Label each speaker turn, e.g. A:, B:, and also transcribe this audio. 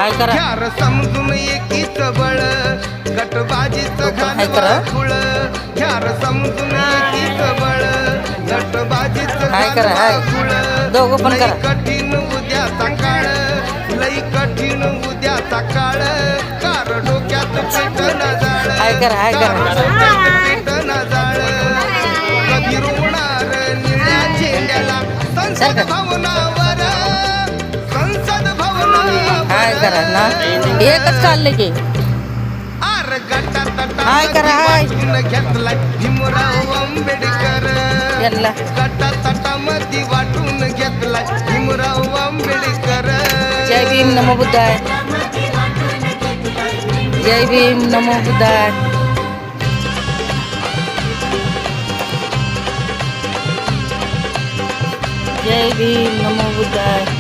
A: हाय करा.
B: यार समजून एकीच बळ गटबाजीचं
A: हाय करा.
B: खुळ यार समजून एकीच बळ गटबाजीचं
A: हाय करा, हाय. दोघं पण
B: लई
A: करा.
B: कठीण उद्याचा काळ लई कठीण उद्याचा काळ कार डोक्यात पेटन जाळ
A: हाय करा, हाय करा.
B: कार डोक्यात पेटन जाळ कधी रोवणार निळ्या झेंड्याला संसद
A: करा.
B: भवनावर संसद भवनावर
A: हाय करा ना एकच चालले की
B: आर गटात
A: हाय करा, हाय.
B: घेतलाय भीमराव आंबेडकर
A: यांना
B: गटातटामध्ये वाटून घेतलाय भीमराव आंबेडकर
A: जय भीम नमो बुद्धाय. जय भीम नमो बुद्धाय. जय भीम नमो बुद्धाय.